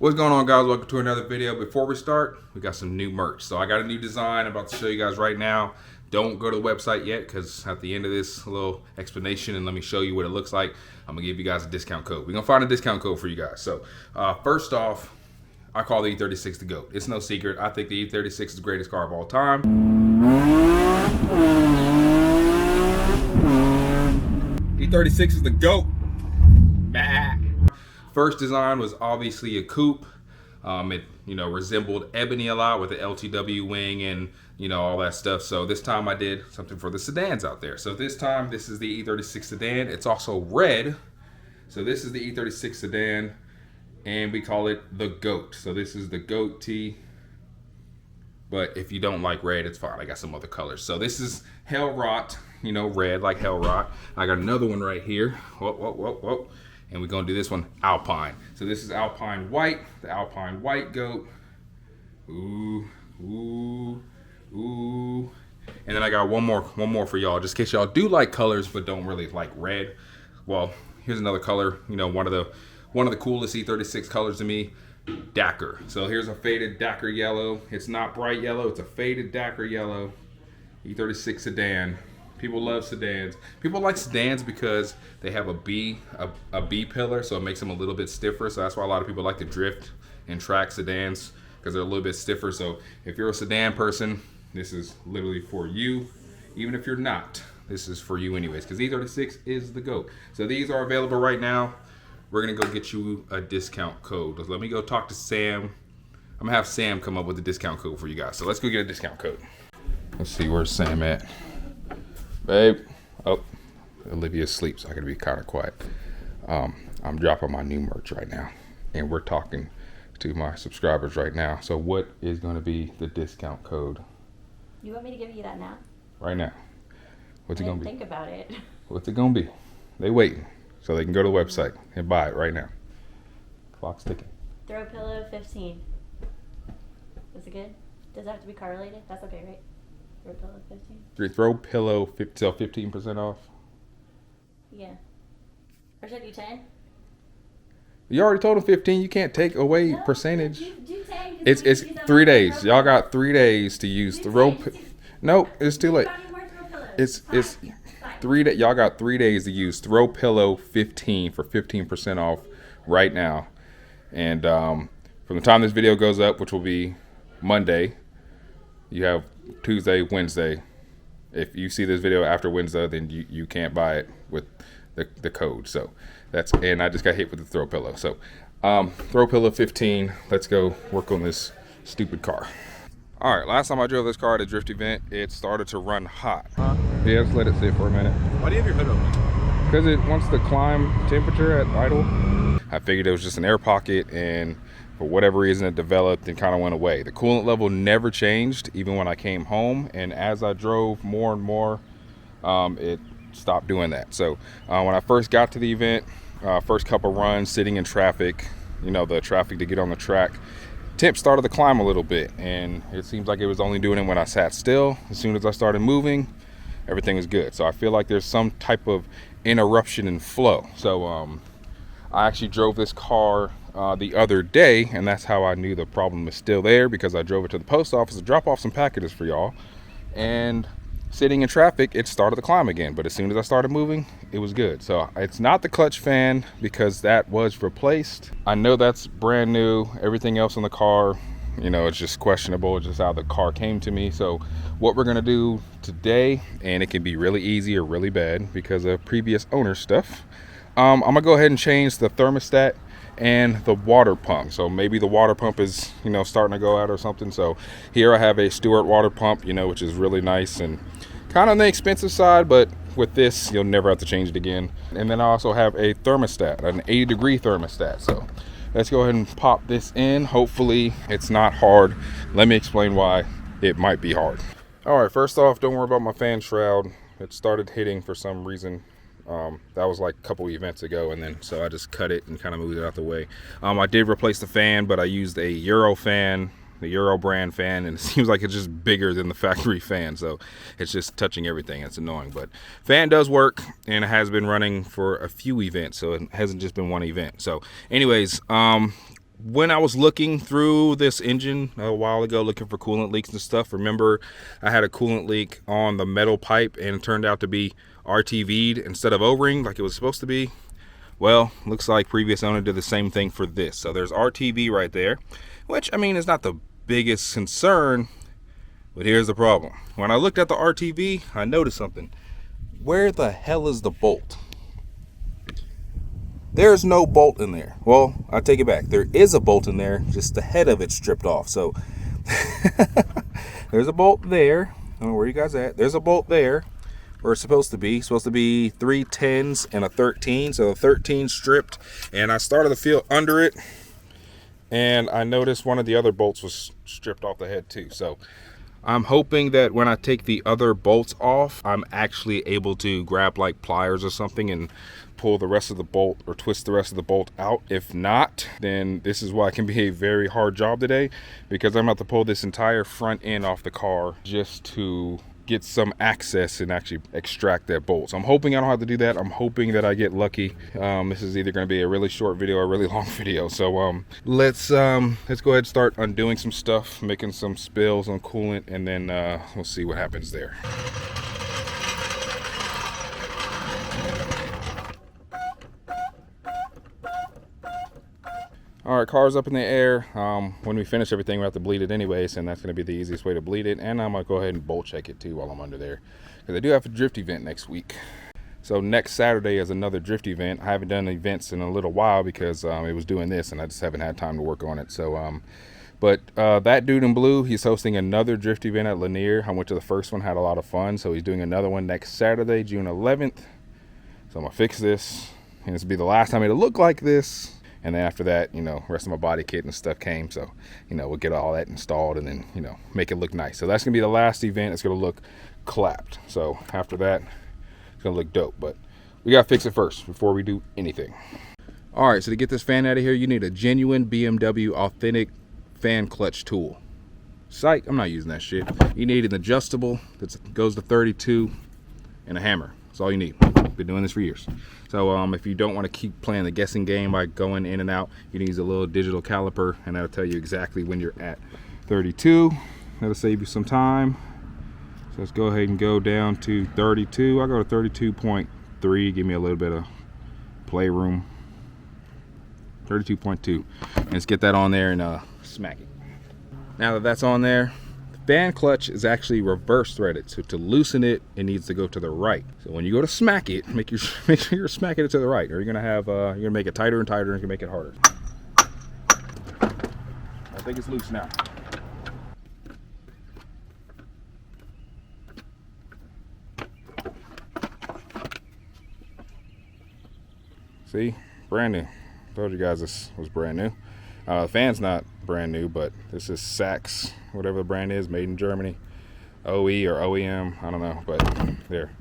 What's going on, guys? Welcome to another video. Before we start, we got some new merch. So I got a new design I'm about to show you guys right now. Don't go to the website yet, because at the end of this little explanation and let me show you what it looks like, I'm gonna give you guys a discount code. We're gonna find a discount code for you guys. So first off, I call the E36 the GOAT. It's no secret. I think the E36 is the greatest car of all time. E36 is the GOAT. Bah. First design was obviously a coupe. It resembled Ebony a lot with the LTW wing and all that stuff. So this time I did something for the sedans out there. So this time this is the E36 sedan. It's also red. So this is the E36 sedan, and we call it the GOAT. So this is the GOAT T. But if you don't like red, it's fine. I got some other colors. So this is Hell Rot, red like Hell Rot. I got another one right here. Whoa, whoa, whoa, whoa. And we're gonna do this one Alpine. So this is Alpine White, the Alpine White GOAT. Ooh, ooh, ooh. And then I got one more for y'all, just in case y'all do like colors but don't really like red. Well, here's another color. One of the coolest E36 colors to me, Dacre. So here's a faded Dacre yellow. It's not bright yellow, it's a faded Dacre yellow. E36 sedan. People love sedans. People like sedans because they have a B pillar, so it makes them a little bit stiffer. So that's why a lot of people like to drift and track sedans, because they're a little bit stiffer. So if you're a sedan person, this is literally for you. Even if you're not, this is for you anyways, because E36 is the GOAT. So these are available right now. We're gonna go get you a discount code. Let me go talk to Sam. I'm gonna have Sam come up with a discount code for you guys. So let's go get a discount code. Let's see, where's Sam at? Babe, oh, Olivia's asleep, so I gotta be kind of quiet. I'm dropping my new merch right now, and we're talking to my subscribers right now. So what is gonna be the discount code? You want me to give you that now? Right now. What's it gonna be? Think about it. What's it gonna be? They waiting, so they can go to the website and buy it right now. Clock's ticking. Throw pillow 15. Is it good? Does it have to be car related? That's okay, right? Throw pillow 15? Throw pillow, sell 15% off. Yeah. Or should I do 10? You already told them 15. You can't take away percentage. Do 10. It's 3 days. Y'all got 3 days to use throw. No, it's too late. It's 3 days. Y'all got 3 days to use throw pillow 15 for 15% off right now. And from the time this video goes up, which will be Monday, you have Tuesday, Wednesday. If you see this video after Wednesday, then you can't buy it with the code. So and I just got hit with the throw pillow. So throw pillow 15. Let's go work on this stupid car. All right, last time I drove this car at a drift event, it started to run hot. Yeah, let's let it sit for a minute. Why do you have your hood open? Because it wants to climb temperature at idle. I figured it was just an air pocket, and for whatever reason it developed and kind of went away. The coolant level never changed even when I came home, and as I drove more and more, it stopped doing that. So when I first got to the event, first couple runs sitting in traffic, the traffic to get on the track, temp started to climb a little bit, and it seems like it was only doing it when I sat still. As soon as I started moving, everything was good. So I feel like there's some type of interruption in flow. So I actually drove this car the other day, and that's how I knew the problem was still there, because I drove it to the post office to drop off some packages for y'all, and sitting in traffic, it started to climb again. But as soon as I started moving, it was good. So it's not the clutch fan, because that was replaced. I know that's brand new. Everything else in the car, it's just questionable. It's just how the car came to me. So what we're gonna do today, and it can be really easy or really bad because of previous owner stuff, I'm gonna go ahead and change the thermostat and the water pump. So maybe the water pump is starting to go out or something. So here I have a Stewart water pump, which is really nice and kind of on the expensive side, but with this you'll never have to change it again. And then I also have a thermostat, an 80-degree thermostat. So let's go ahead and pop this in. Hopefully it's not hard. Let me explain why it might be hard. All right, first off, don't worry about my fan shroud. It started hitting for some reason. That was like a couple events ago, and then so I just cut it and kind of moved it out the way. I did replace the fan, but I used a Euro fan, the Euro brand fan, and it seems like it's just bigger than the factory fan, so it's just touching everything. It's annoying, but fan does work, and it has been running for a few events, so it hasn't just been one event. So anyways, when I was looking through this engine a while ago, looking for coolant leaks and stuff, remember I had a coolant leak on the metal pipe and it turned out to be RTV'd instead of O-ring like it was supposed to be. Well, looks like previous owner did the same thing for this. So there's RTV right there, which, I mean, is not the biggest concern, but here's the problem. When I looked at the RTV, I noticed something. Where the hell is the bolt? There's no bolt in there. Well, I take it back. There is a bolt in there, just the head of it stripped off. So there's a bolt there. I don't know where you guys at. There's a bolt there where it's supposed to be. It's supposed to be 3 10s and a 13. So the 13 stripped, and I started to feel under it, and I noticed one of the other bolts was stripped off the head too. So I'm hoping that when I take the other bolts off, I'm actually able to grab like pliers or something and pull the rest of the bolt or twist the rest of the bolt out. If not, then this is why it can be a very hard job today, because I'm about to pull this entire front end off the car just to get some access and actually extract that bolt. So I'm hoping I don't have to do that. I'm hoping that I get lucky. This is either going to be a really short video or a really long video. So let's go ahead and start undoing some stuff, making some spills on coolant, and then we'll see what happens there. All right, car's up in the air. When we finish everything, we have to bleed it anyways, and that's going to be the easiest way to bleed it. And I'm going to go ahead and bolt check it too while I'm under there, because I do have a drift event next week. So next Saturday is another drift event. I haven't done events in a little while because it was doing this, and I just haven't had time to work on it. So, but that dude in blue, he's hosting another drift event at Lanier. I went to the first one, had a lot of fun. So he's doing another one next Saturday, June 11th. So I'm going to fix this, and this will be the last time it'll look like this. And then after that, you know, rest of my body kit and stuff came. So, you know, we'll get all that installed and then, you know, make it look nice. So that's going to be the last event. It's going to look clapped. So after that, it's going to look dope. But we got to fix it first before we do anything. All right, so to get this fan out of here, you need a genuine BMW authentic fan clutch tool. Psych, I'm not using that shit. You need an adjustable that goes to 32 and a hammer. That's all you need. Been doing this for years. So if you don't want to keep playing the guessing game by going in and out, you can use a little digital caliper, and that'll tell you exactly when you're at 32. That'll save you some time. So let's go ahead and go down to 32. I'll go to 32.3. Give me a little bit of playroom. 32.2. And let's get that on there and smack it. Now that that's on there, fan clutch is actually reverse threaded, so to loosen it, it needs to go to the right. So when you go to smack it, make sure you're smacking it to the right, or you're gonna have you're gonna make it tighter and tighter, and you can make it harder. I think it's loose now. See, brand new. Told you guys this was brand new. The fan's not brand new, but this is Sachs, whatever the brand is, made in Germany. OE or OEM, I don't know, but there.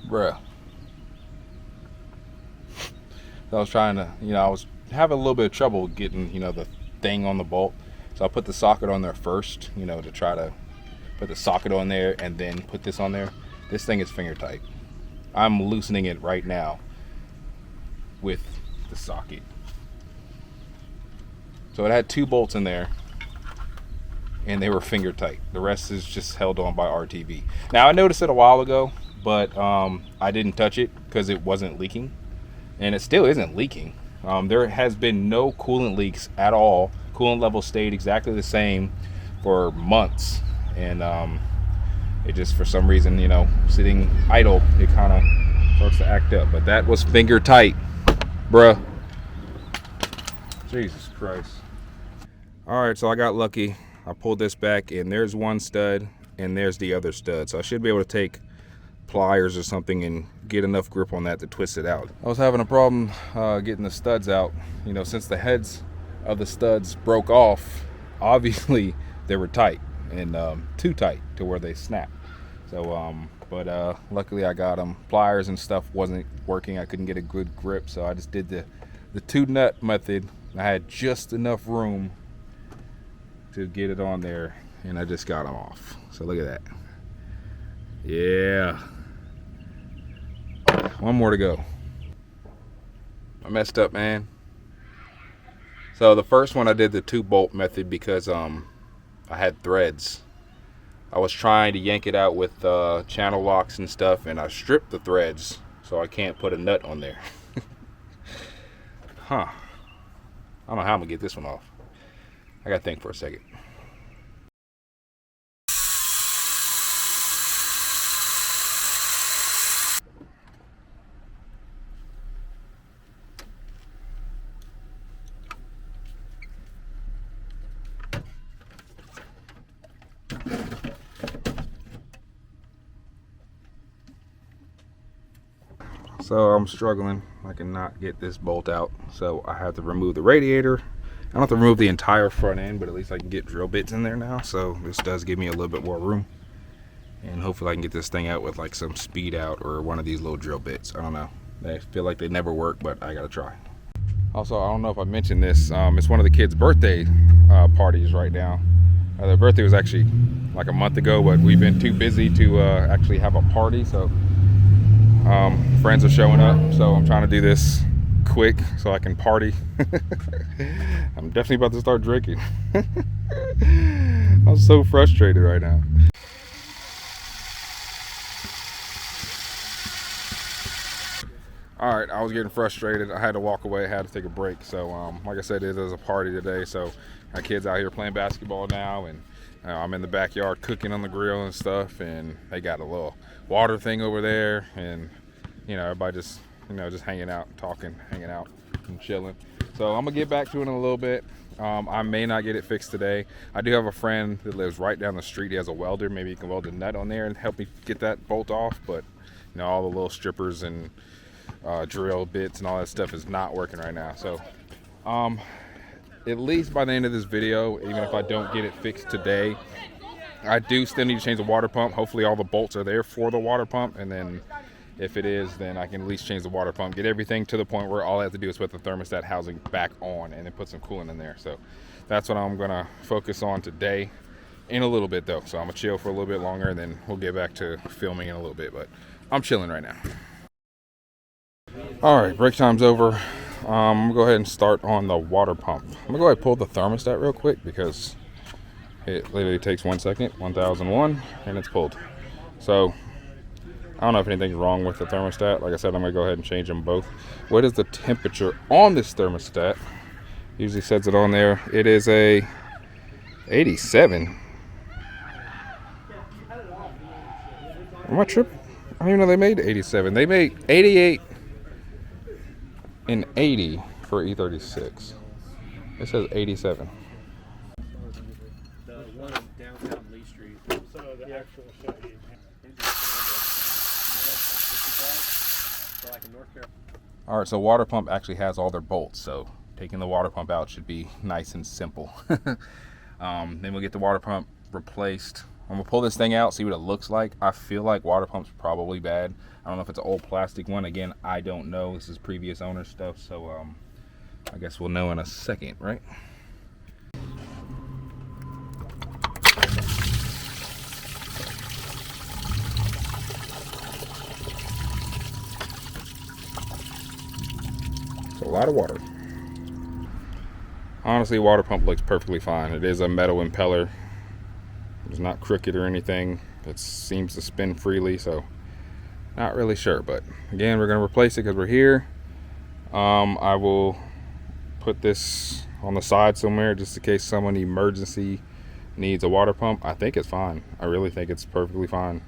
Bruh. So I was trying to, you know, I was having a little bit of trouble getting, you know, the thing on the bolt. So I put the socket on there first, you know, to try to put the socket on there and then put this on there. This thing is finger tight. I'm loosening it right now with the socket. So it had 2 bolts in there and they were finger tight. The rest is just held on by RTV. Now I noticed it a while ago, but I didn't touch it because it wasn't leaking, and it still isn't leaking. There has been no coolant leaks at all. Coolant level stayed exactly the same for months, and it just, for some reason, you know, sitting idle, it kind of starts to act up. But that was finger tight, bruh. Jesus Christ. All right, so I got lucky. I pulled this back, and there's one stud, and there's the other stud. So I should be able to take pliers or something and get enough grip on that to twist it out. I was having a problem getting the studs out. You know, since the heads of the studs broke off, obviously they were tight and too tight to where they snapped. So but luckily I got them. Pliers and stuff wasn't working. I couldn't get a good grip, so I just did the 2 nut method. I had just enough room to get it on there, and I just got them off. So look at that. Yeah. One more to go. I messed up, man. So the first one I did the 2-bolt method because I had threads. I was trying to yank it out with channel locks and stuff, and I stripped the threads so I can't put a nut on there. Huh. I don't know how I'm gonna get this one off. I gotta think for a second. So I'm struggling. I cannot get this bolt out. So I have to remove the radiator. I don't have to remove the entire front end, but at least I can get drill bits in there now. So this does give me a little bit more room. And hopefully I can get this thing out with like some speed out or one of these little drill bits. I don't know. They feel like they never work, but I gotta try. Also, I don't know if I mentioned this. It's one of the kids' birthday parties right now. Their birthday was actually like a month ago, but we've been too busy to actually have a party. So friends are showing up, so I'm trying to do this quick so I can party. I'm definitely about to start drinking. I'm so frustrated right now. All right, I was getting frustrated. I had to walk away. I had to take a break. So like I said, it is a party today. So my kids out here playing basketball now, and I'm in the backyard cooking on the grill and stuff, and they got a little water thing over there, and you know, everybody just, you know, just hanging out, talking, hanging out and chilling. So I'm gonna get back to it in a little bit. I may not get it fixed today. I do have a friend that lives right down the street. He has a welder. Maybe he can weld a nut on there and help me get that bolt off. But you know, all the little strippers and drill bits and all that stuff is not working right now. So at least by the end of this video, even if I don't get it fixed today, I do still need to change the water pump. Hopefully all the bolts are there for the water pump, and then if it is, then I can at least change the water pump, get everything to the point where all I have to do is put the thermostat housing back on and then put some coolant in there. So that's what I'm gonna focus on today, in a little bit though. So I'm gonna chill for a little bit longer, and then we'll get back to filming in a little bit, but I'm chilling right now. All right, break time's over. I'm gonna go ahead and start on the water pump. I'm gonna go ahead and pull the thermostat real quick because it literally takes 1 second, 1001, and it's pulled. So I don't know if anything's wrong with the thermostat. Like I said, I'm gonna go ahead and change them both. What is the temperature on this thermostat? Usually says it on there. It is a 87. Am I tripping? I don't even know they made 87. They made 88 and 80 for E36. It says 87. The one in downtown Lee Street. So the actual Chevy. Like in North Carolina. All right, so water pump actually has all their bolts, so taking the water pump out should be nice and simple. Then we'll get the water pump replaced. I'm gonna pull this thing out, see what it looks like. I feel like water pump's probably bad. I don't know if it's an old plastic one. Again, I don't know. This is previous owner stuff, so I guess we'll know in a second, right? It's a lot of water. Honestly, water pump looks perfectly fine. It is a metal impeller. It's not crooked or anything. It seems to spin freely, so not really sure. But again, we're going to replace it because we're here. I will put this on the side somewhere just in case someone emergency needs a water pump. I think it's fine. I really think it's perfectly fine.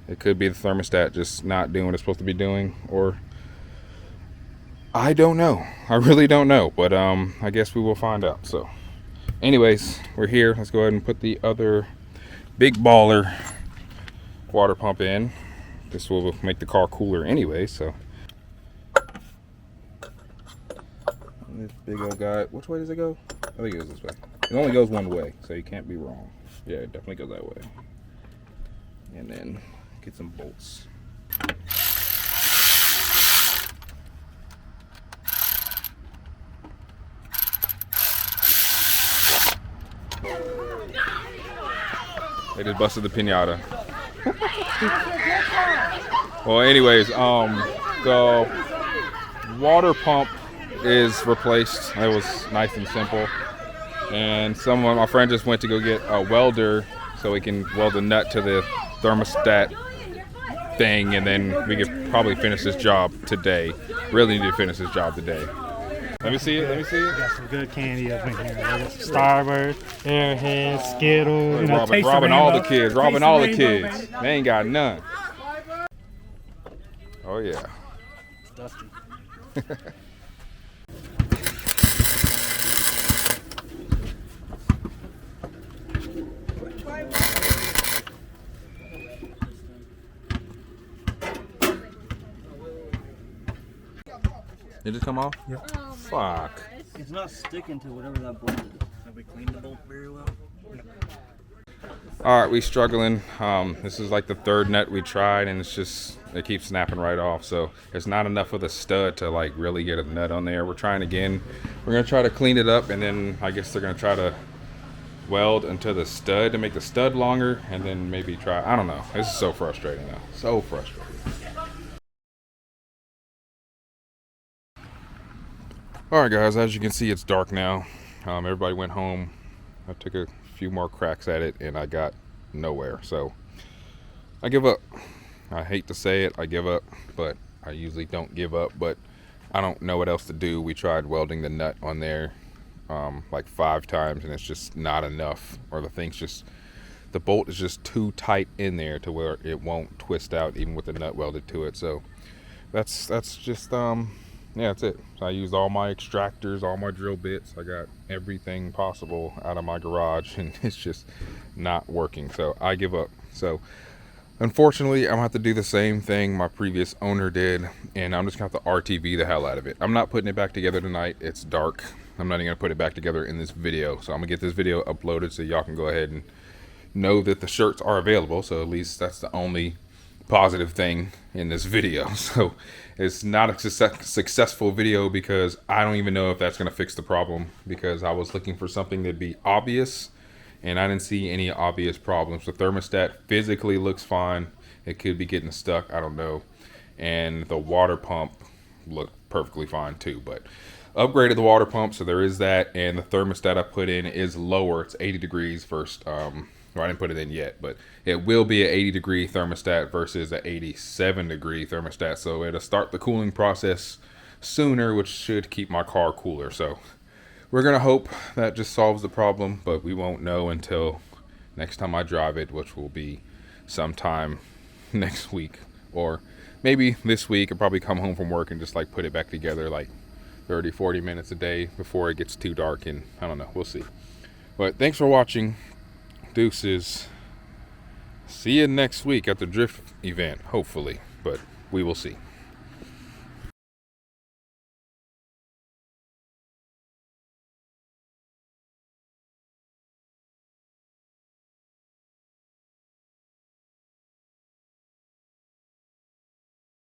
It could be the thermostat just not doing what it's supposed to be doing, or I don't know. I really don't know, but I guess we will find out. So anyways, we're here. Let's go ahead and put the other big baller water pump in. This will make the car cooler anyway, so. This big old guy, which way does it go? I think it goes this way. It only goes one way, so you can't be wrong. Yeah, it definitely goes that way. And then get some bolts. They just busted the pinata. Well, anyways, the water pump is replaced. It was nice and simple. And my friend just went to go get a welder so we can weld a nut to the thermostat thing, and then we could probably finish this job today. Really need to finish this job today. Let me see it. Let me see it. Got some good candy up in here. Starburst, Airhead, Skittles. Robbing all the kids. Robbing all the kids. They ain't got none. Oh yeah. It's dusty. Did it come off? Yeah. Fuck. It's not sticking to whatever that bolt is. Have we cleaned the bolt very well? All right, we struggling. This is like the third nut we tried, and it keeps snapping right off. So it's not enough of the stud to like really get a nut on there. We're trying again. We're gonna try to clean it up, and then I guess they're gonna try to weld into the stud to make the stud longer, and then maybe try. I don't know. This is so frustrating though. So frustrating. All right, guys. As you can see, it's dark now. Everybody went home. I took a few more cracks at it, and I got nowhere. So I give up. I hate to say it, I give up, but I usually don't give up. But I don't know what else to do. We tried welding the nut on there like 5 times, and it's just not enough. Or the bolt is just too tight in there to where it won't twist out even with the nut welded to it. So that's just yeah, that's it. So I used all my extractors, all my drill bits. I got everything possible out of my garage, and it's just not working. So I give up. So unfortunately, I'm gonna have to do the same thing my previous owner did, and I'm just gonna have to RTV the hell out of it. I'm not putting it back together tonight. It's dark. I'm not even gonna put it back together in this video. So I'm gonna get this video uploaded so y'all can go ahead and know that the shirts are available. So at least that's the only positive thing in this video. So it's not a successful video because I don't even know if that's going to fix the problem, because I was looking for something that'd be obvious and I didn't see any obvious problems. The thermostat physically looks fine. It could be getting stuck, I don't know. And the water pump looked perfectly fine too, but upgraded the water pump, so there is that. And the thermostat I put in is lower. It's 80 degrees first. Well, I didn't put it in yet, but it will be an 80 degree thermostat versus an 87 degree thermostat. So it'll start the cooling process sooner, which should keep my car cooler. So we're going to hope that just solves the problem, but we won't know until next time I drive it, which will be sometime next week, or maybe this week. I'll probably come home from work and just like put it back together like 30-40 minutes a day before it gets too dark, and I don't know, we'll see. But thanks for watching. Deuces. See you next week at the drift event, hopefully, but we will see.